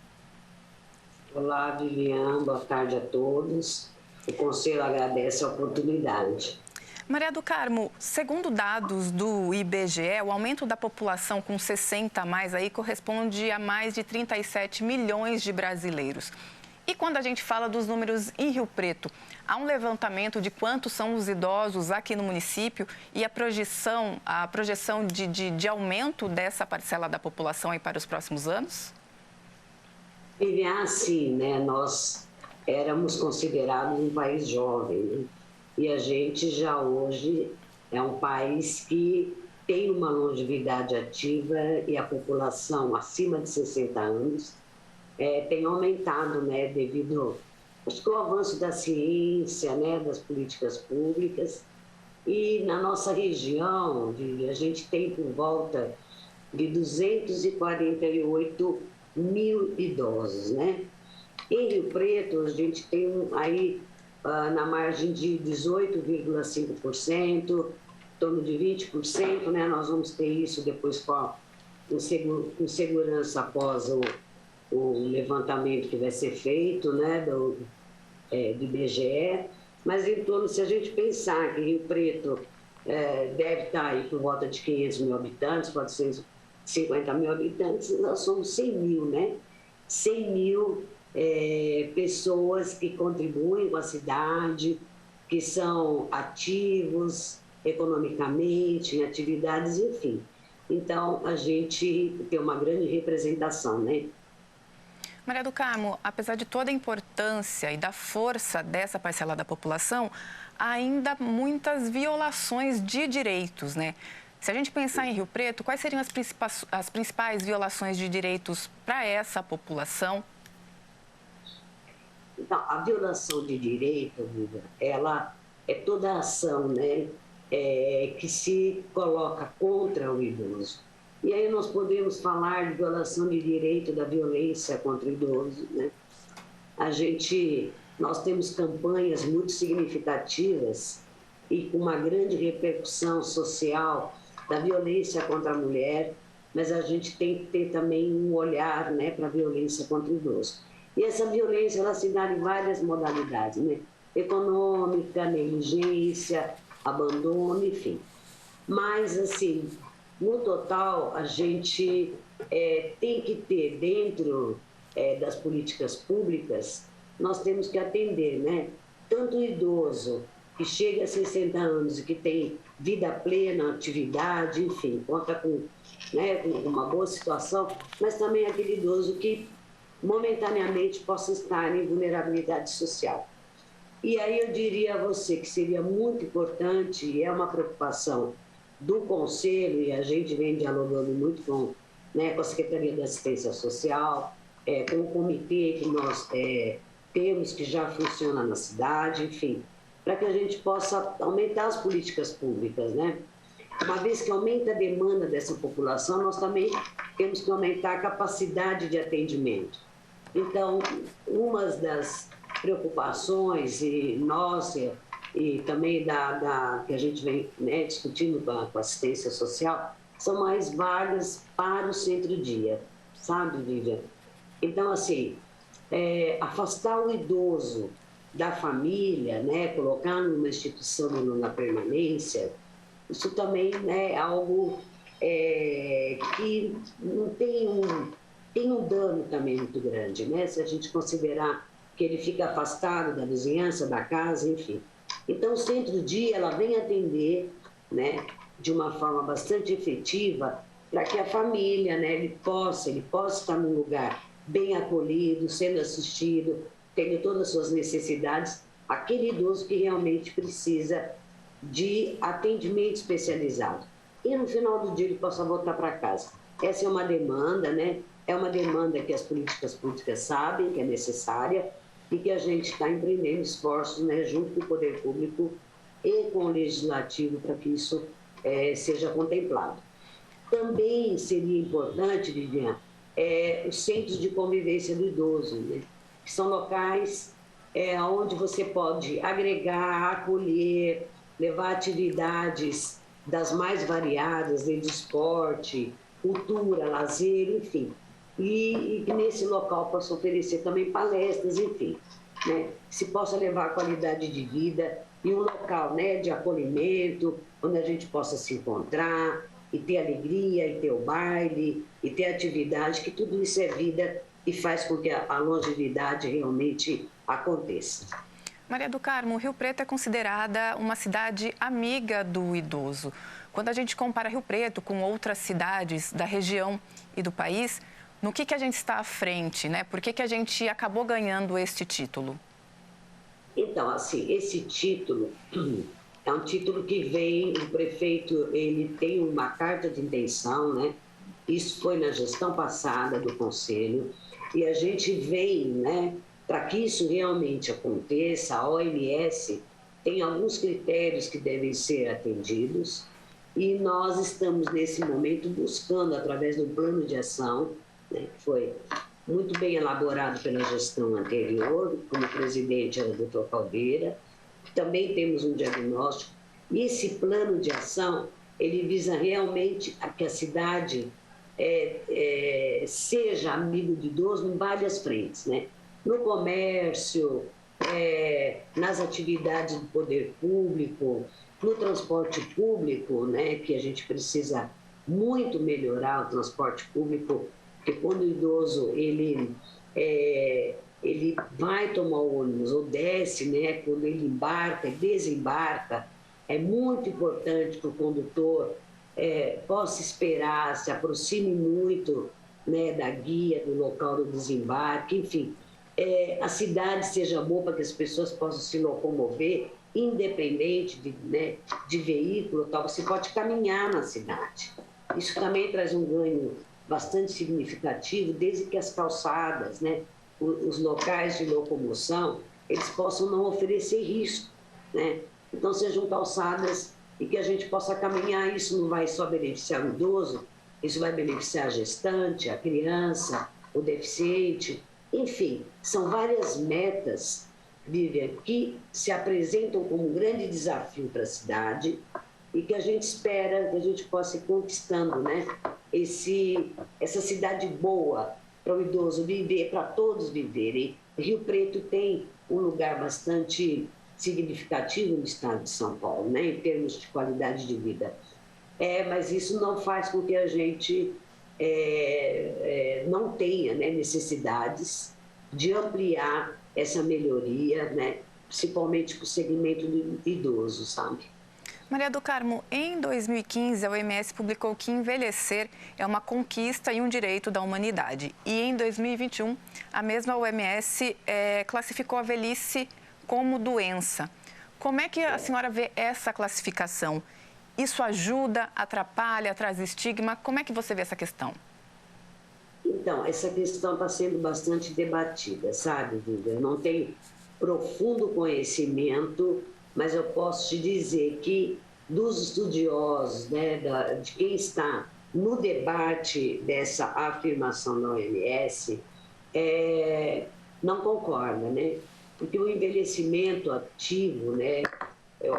Olá, Viviane, boa tarde a todos. O Conselho agradece a oportunidade. Maria do Carmo, segundo dados do IBGE, o aumento da população com 60 a mais aí corresponde a mais de 37 milhões de brasileiros. E quando a gente fala dos números em Rio Preto, há um levantamento de quantos são os idosos aqui no município e a projeção de aumento dessa parcela da população aí para os próximos anos? Sim, né? Nós éramos considerados um país jovem, né? E a gente já hoje é um país que tem uma longevidade ativa e a população acima de 60 anos tem aumentado, né, devido ao avanço da ciência, né, das políticas públicas. E na nossa região, a gente tem por volta de 248 mil idosos, né? Em Rio Preto, a gente tem aí na margem de 18,5%, em torno de 20%, né? Nós vamos ter isso depois com segurança após o levantamento que vai ser feito, né, do IBGE, mas em torno, se a gente pensar que Rio Preto deve estar aí por volta de 500 mil habitantes, 450 mil habitantes, nós somos 100 mil, né? 100 mil pessoas que contribuem com a cidade, que são ativos economicamente, em atividades, enfim. Então, a gente tem uma grande representação, né? Maria do Carmo, apesar de toda a importância e da força dessa parcela da população, há ainda muitas violações de direitos, né? Se a gente pensar em Rio Preto, quais seriam as principais violações de direitos para essa população? Então, a violação de direito, ela é toda a ação, né, que se coloca contra o idoso. E aí nós podemos falar de violação de direito da violência contra o idoso, né? Nós temos campanhas muito significativas e com uma grande repercussão social da violência contra a mulher, mas a gente tem que ter também um olhar, né, para a violência contra o idoso. E essa violência, ela se dá em várias modalidades, né? Econômica, negligência, abandono, enfim. Mas, assim, no total, a gente tem que ter, dentro das políticas públicas, nós temos que atender, né? Tanto o idoso que chega a 60 anos e que tem vida plena, atividade, enfim, conta com uma boa situação, mas também aquele idoso que momentaneamente possa estar em vulnerabilidade social. E aí eu diria a você que seria muito importante, e é uma preocupação do Conselho, e a gente vem dialogando muito com a Secretaria de Assistência Social, com o comitê que nós temos, que já funciona na cidade, enfim, para que a gente possa aumentar as políticas públicas, né? Uma vez que aumenta a demanda dessa população, nós também temos que aumentar a capacidade de atendimento. Então, uma das preocupações nossa e também que a gente vem discutindo com a assistência social são mais vagas para o centro-dia, sabe, Vivian? Então, assim, afastar o idoso da família, colocar numa instituição na permanência, isso também é algo que não tem um dano também muito grande, né? Se a gente considerar que ele fica afastado da vizinhança, da casa, enfim. Então, o centro-dia, ela vem atender, de uma forma bastante efetiva, para que a família, ele possa estar num lugar bem acolhido, sendo assistido, tendo todas as suas necessidades, aquele idoso que realmente precisa de atendimento especializado. E no final do dia ele possa voltar para casa. Essa é uma demanda, É uma demanda que as políticas públicas sabem que é necessária e que a gente está empreendendo esforços, junto com o poder público e com o legislativo para que isso seja contemplado. Também seria importante, Viviane, os centros de convivência do idoso, que são locais onde você pode agregar, acolher, levar atividades das mais variadas, desde esporte, cultura, lazer, enfim. E que nesse local possa oferecer também palestras, enfim, se possa levar qualidade de vida e um local de acolhimento, onde a gente possa se encontrar e ter alegria, e ter o baile, e ter atividade, que tudo isso é vida e faz com que a longevidade realmente aconteça. Maria do Carmo, Rio Preto é considerada uma cidade amiga do idoso. Quando a gente compara Rio Preto com outras cidades da região e do país, no que a gente está à frente, Por que a gente acabou ganhando este título? Então, assim, esse título é um título que vem, o prefeito, ele tem uma carta de intenção, Isso foi na gestão passada do Conselho e a gente vem, para que isso realmente aconteça, a OMS tem alguns critérios que devem ser atendidos e nós estamos, nesse momento, buscando, através de um plano de ação, que foi muito bem elaborado pela gestão anterior, como presidente era o Dr. Caldeira. Também temos um diagnóstico. E esse plano de ação, ele visa realmente a que a cidade seja amigo do idoso em várias frentes, No comércio, nas atividades do poder público, no transporte público, que a gente precisa muito melhorar o transporte público, porque quando o idoso ele vai tomar o ônibus ou desce, quando ele embarca e desembarca, é muito importante que o condutor possa esperar, se aproxime muito da guia, do local do desembarque, enfim, a cidade seja boa para que as pessoas possam se locomover, independente de veículo, tal. Você pode caminhar na cidade. Isso também traz um ganho bastante significativo, desde que as calçadas, os locais de locomoção, eles possam não oferecer risco, Então, sejam calçadas e que a gente possa caminhar. Isso não vai só beneficiar o idoso, isso vai beneficiar a gestante, a criança, o deficiente, enfim, são várias metas, Vivian, que se apresentam como um grande desafio para a cidade e que a gente espera que a gente possa ir conquistando, essa cidade boa para o idoso viver, para todos viverem. Rio Preto tem um lugar bastante significativo no estado de São Paulo, em termos de qualidade de vida. Mas isso não faz com que a gente não tenha necessidades de ampliar essa melhoria, principalmente para o segmento do idoso, sabe? Maria do Carmo, em 2015, a OMS publicou que envelhecer é uma conquista e um direito da humanidade. E em 2021, a mesma OMS classificou a velhice como doença. Como é que a senhora vê essa classificação? Isso ajuda, atrapalha, traz estigma? Como é que você vê essa questão? Então, essa questão está sendo bastante debatida, sabe, Vivian? Eu não tenho profundo conhecimento, mas eu posso te dizer que dos estudiosos, né, de quem está no debate dessa afirmação da OMS, não concorda, né? Porque o envelhecimento ativo, né,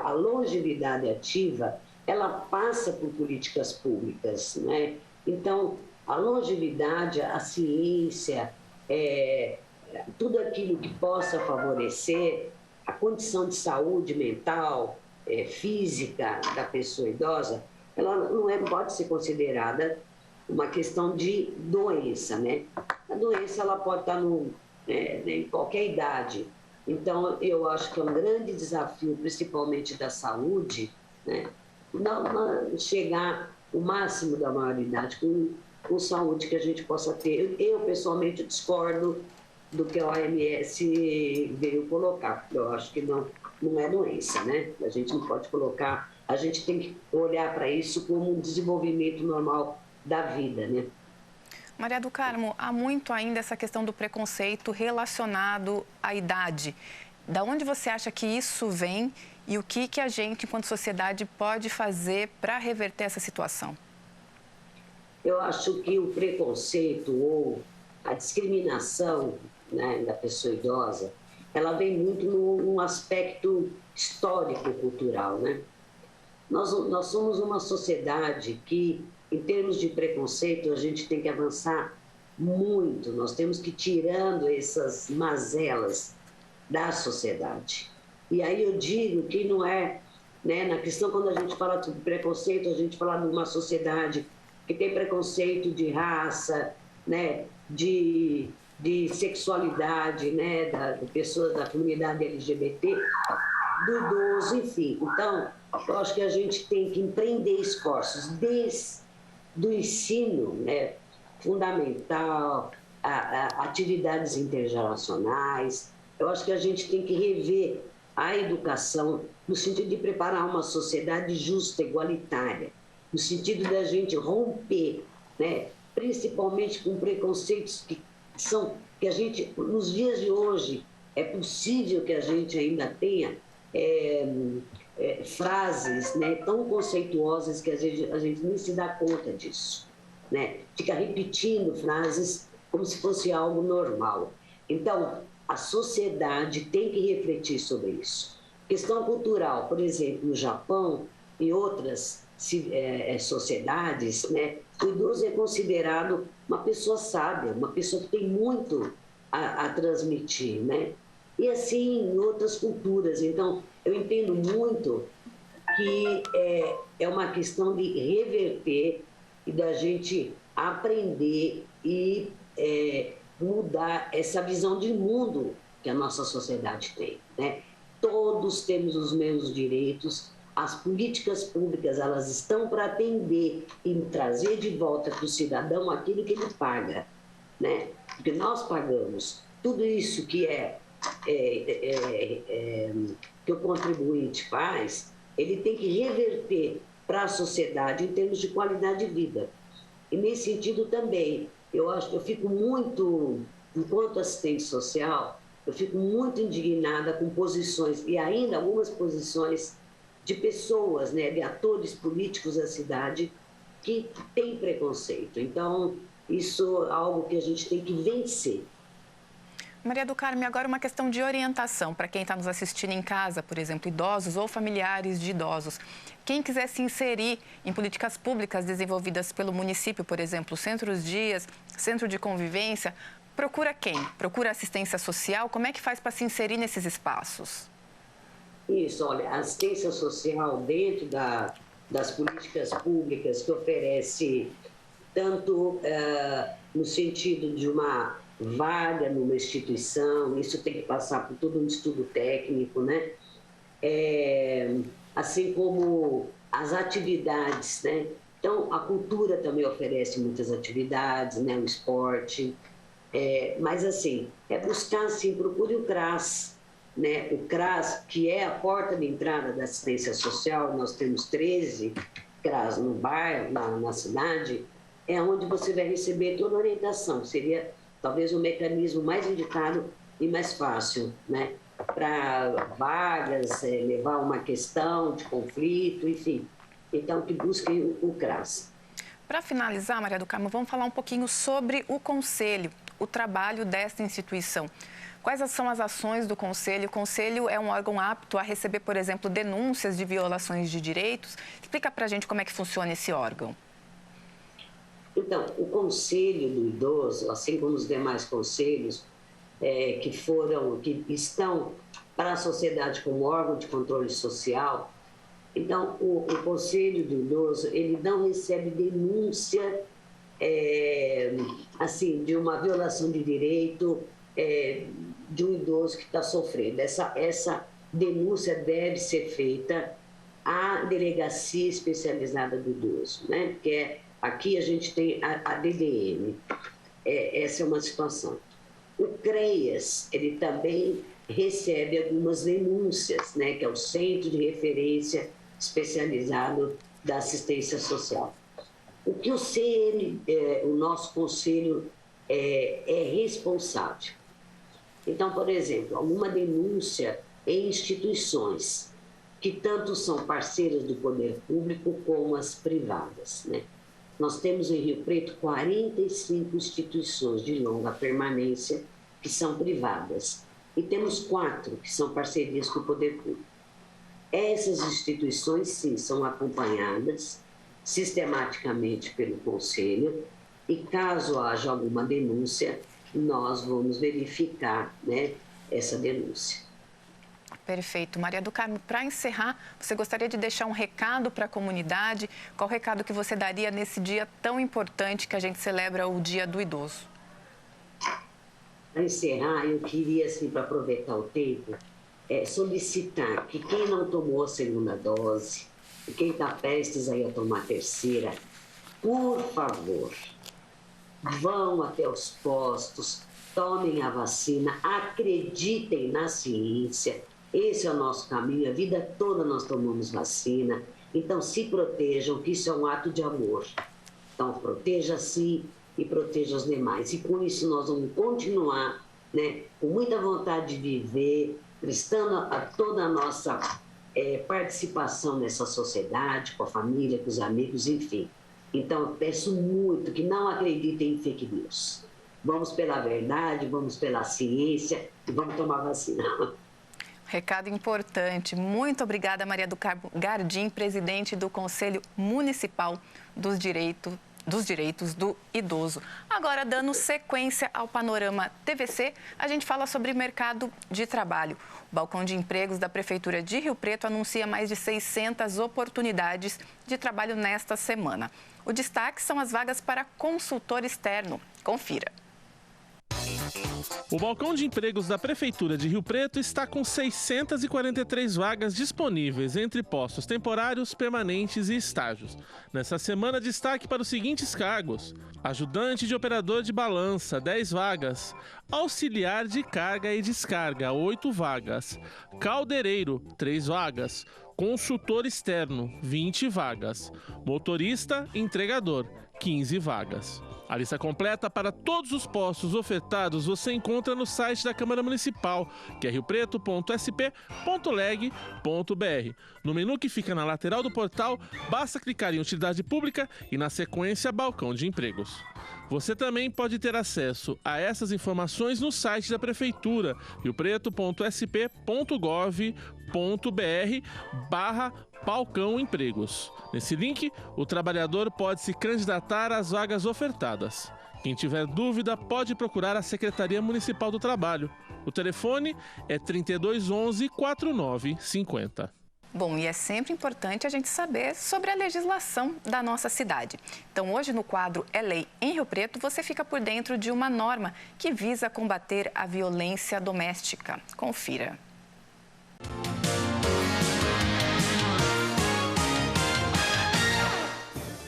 a longevidade ativa, ela passa por políticas públicas, né? Então, a longevidade, a ciência, tudo aquilo que possa favorecer a condição de saúde mental, física da pessoa idosa, ela não pode ser considerada uma questão de doença, né? A doença ela pode estar em qualquer idade. Então, eu acho que é um grande desafio, principalmente da saúde, né? Não chegar o máximo da maioridade com saúde que a gente possa ter. Eu pessoalmente, discordo do que a OMS veio colocar. Eu acho que não é doença, né? A gente não pode colocar... A gente tem que olhar para isso como um desenvolvimento normal da vida, né? Maria do Carmo, há muito ainda essa questão do preconceito relacionado à idade. Da onde você acha que isso vem e o que a gente, enquanto sociedade, pode fazer para reverter essa situação? Eu acho que o preconceito ou a discriminação, né, da pessoa idosa, ela vem muito num aspecto histórico-cultural, né? Nós somos uma sociedade que, em termos de preconceito, a gente tem que avançar muito. Nós temos que ir tirando essas mazelas da sociedade. E aí eu digo que não é, né, na questão, quando a gente fala de preconceito, a gente fala de uma sociedade que tem preconceito de raça, né, de sexualidade, né, de pessoas da comunidade LGBT, do idoso, enfim. Então, eu acho que a gente tem que empreender esforços desde o ensino, né, fundamental, atividades intergeracionais. Eu acho que a gente tem que rever a educação no sentido de preparar uma sociedade justa, igualitária, no sentido da gente romper, né, principalmente com preconceitos que a gente, nos dias de hoje, é possível que a gente ainda tenha frases, né, tão conceituosas que a gente nem se dá conta disso, né? Fica repetindo frases como se fosse algo normal. Então, a sociedade tem que refletir sobre isso. Questão cultural, por exemplo, no Japão e outras sociedades, né, o idoso é considerado uma pessoa sábia, uma pessoa que tem muito a transmitir, né? E assim, em outras culturas. Então, eu entendo muito que é uma questão de reverter e da gente aprender e mudar essa visão de mundo que a nossa sociedade tem, né? Todos temos os mesmos direitos. As políticas públicas, elas estão para atender e trazer de volta para o cidadão aquilo que ele paga, né? Porque nós pagamos tudo isso que que o contribuinte faz, ele tem que reverter para a sociedade em termos de qualidade de vida. E nesse sentido também, eu fico muito, enquanto assistente social, eu fico muito indignada com posições, e ainda algumas posições de pessoas, né, de atores políticos da cidade que têm preconceito. Então, isso é algo que a gente tem que vencer. Maria do Carmo, agora uma questão de orientação para quem está nos assistindo em casa, por exemplo, idosos ou familiares de idosos. Quem quiser se inserir em políticas públicas desenvolvidas pelo município, por exemplo, centros-dias, centro de convivência, procura quem? Procura assistência social? Como é que faz para se inserir nesses espaços? Isso, olha, a assistência social dentro das políticas públicas que oferece tanto no sentido de uma vaga numa instituição, isso tem que passar por todo um estudo técnico, né? Assim como as atividades, né? Então, a cultura também oferece muitas atividades, né? O esporte, mas assim, buscar, assim, procure o CRAS, né, o CRAS, que é a porta de entrada da assistência social, nós temos 13 CRAS no bairro, na cidade, é onde você vai receber toda a orientação. Seria talvez o mecanismo mais indicado e mais fácil, né, para vagas, levar uma questão de conflito, enfim. Então, que busquem o CRAS. Para finalizar, Maria do Carmo, vamos falar um pouquinho sobre o Conselho, o trabalho desta instituição. Quais são as ações do Conselho? O Conselho é um órgão apto a receber, por exemplo, denúncias de violações de direitos. Explica para a gente como é que funciona esse órgão. Então, o Conselho do Idoso, assim como os demais conselhos que estão para a sociedade como órgão de controle social, então, o Conselho do Idoso, ele não recebe denúncia assim, de uma violação de direito de um idoso que está sofrendo. Essa denúncia deve ser feita à delegacia especializada do idoso, né? Porque aqui a gente tem a DDM. Essa é uma situação. O CREAS, ele também recebe algumas denúncias, né? Que é o Centro de Referência Especializado da Assistência Social. O que o nosso conselho é responsável. Então, por exemplo, alguma denúncia em instituições que tanto são parceiras do poder público como as privadas, né? Nós temos em Rio Preto 45 instituições de longa permanência que são privadas e temos 4 que são parcerias com o poder público. Essas instituições, sim, são acompanhadas sistematicamente pelo Conselho e, caso haja alguma denúncia, nós vamos verificar, né, essa denúncia. Perfeito. Maria do Carmo, para encerrar, você gostaria de deixar um recado para a comunidade? Qual o recado que você daria nesse dia tão importante que a gente celebra o Dia do Idoso? Para encerrar, eu queria, assim, para aproveitar o tempo, solicitar que quem não tomou a segunda dose, e quem está prestes aí a tomar a terceira, por favor, vão até os postos, tomem a vacina, acreditem na ciência. Esse é o nosso caminho, a vida toda nós tomamos vacina. Então, se protejam, que isso é um ato de amor. Então, proteja-se e proteja os demais. E com isso nós vamos continuar, né, com muita vontade de viver, prestando a toda a nossa participação nessa sociedade, com a família, com os amigos, enfim. Então, eu peço muito que não acreditem em fake news. Vamos pela verdade, vamos pela ciência e vamos tomar vacina. Recado importante. Muito obrigada, Maria do Carmo Gardim, presidente do Conselho Municipal dos Direitos do Idoso. Agora, dando sequência ao Panorama TVC, a gente fala sobre mercado de trabalho. O Balcão de Empregos da Prefeitura de Rio Preto anuncia mais de 600 oportunidades de trabalho nesta semana. O destaque são as vagas para consultor externo. Confira. O Balcão de Empregos da Prefeitura de Rio Preto está com 643 vagas disponíveis entre postos temporários, permanentes e estágios. Nessa semana, destaque para os seguintes cargos: ajudante de operador de balança, 10 vagas; auxiliar de carga e descarga, 8 vagas; caldeireiro, 3 vagas; consultor externo, 20 vagas; motorista entregador, 15 vagas. A lista completa para todos os postos ofertados você encontra no site da Câmara Municipal, que é riopreto.sp.leg.br. No menu que fica na lateral do portal, basta clicar em Utilidade Pública e, na sequência, Balcão de Empregos. Você também pode ter acesso a essas informações no site da Prefeitura, riopreto.sp.gov.br/Balcão Empregos. Nesse link, o trabalhador pode se candidatar às vagas ofertadas. Quem tiver dúvida pode procurar a Secretaria Municipal do Trabalho. O telefone é 3211-4950. Bom, e é sempre importante a gente saber sobre a legislação da nossa cidade. Então, hoje no quadro É Lei em Rio Preto, você fica por dentro de uma norma que visa combater a violência doméstica. Confira.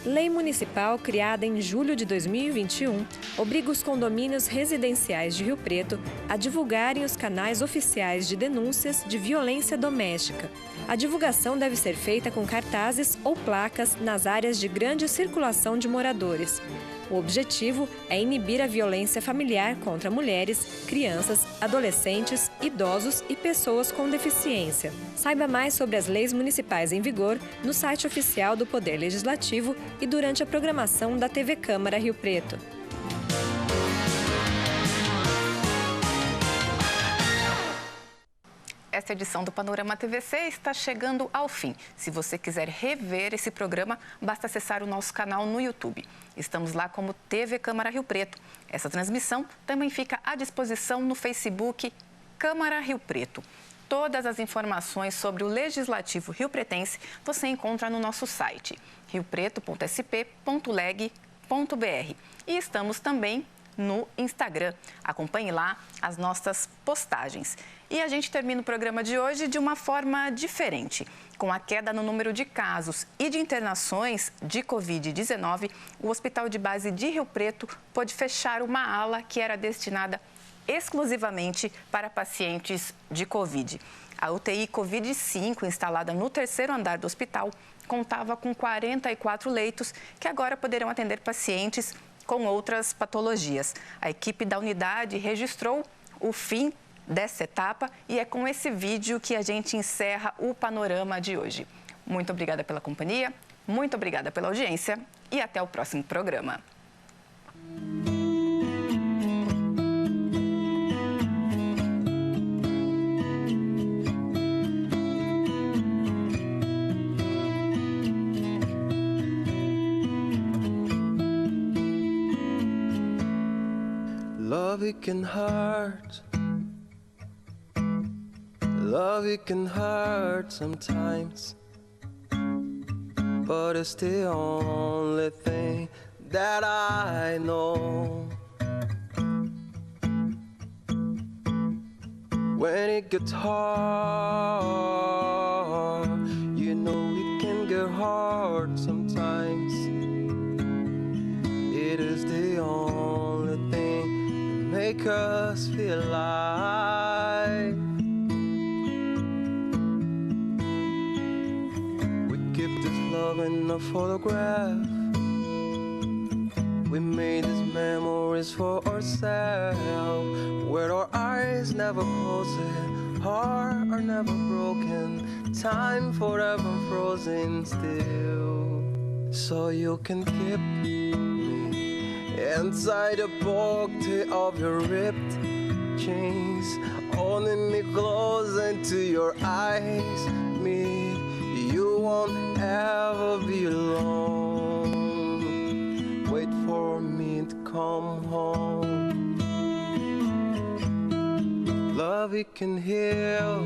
Lei municipal criada em julho de 2021 obriga os condomínios residenciais de Rio Preto a divulgarem os canais oficiais de denúncias de violência doméstica. A divulgação deve ser feita com cartazes ou placas nas áreas de grande circulação de moradores. O objetivo é inibir a violência familiar contra mulheres, crianças, adolescentes, idosos e pessoas com deficiência. Saiba mais sobre as leis municipais em vigor no site oficial do Poder Legislativo e durante a programação da TV Câmara Rio Preto. Esta edição do Panorama TVC está chegando ao fim. Se você quiser rever esse programa, basta acessar o nosso canal no YouTube. Estamos lá como TV Câmara Rio Preto. Essa transmissão também fica à disposição no Facebook Câmara Rio Preto. Todas as informações sobre o Legislativo riopretense você encontra no nosso site riopreto.sp.leg.br. E estamos também no Instagram. Acompanhe lá as nossas postagens. E a gente termina o programa de hoje de uma forma diferente. Com a queda no número de casos e de internações de Covid-19, o Hospital de Base de Rio Preto pôde fechar uma ala que era destinada exclusivamente para pacientes de Covid. A UTI Covid-5, instalada no 3º andar do hospital, contava com 44 leitos que agora poderão atender pacientes com outras patologias. A equipe da unidade registrou o fim dessa etapa e é com esse vídeo que a gente encerra o panorama de hoje. Muito obrigada pela companhia, muito obrigada pela audiência e até o próximo programa. Love, it can hurt. Love, it can hurt sometimes, but it's the only thing that I know. When it gets hard, you know it can get hard sometimes. It is the only thing that makes us feel alive. Love in a photograph. We made these memories for ourselves, where our eyes never closing, heart are never broken, time forever frozen still. So you can keep me inside the pocket of your ripped jeans, holding me close into your eyes. Me, you won't ever be alone. Wait for me to come home. Love, it can heal.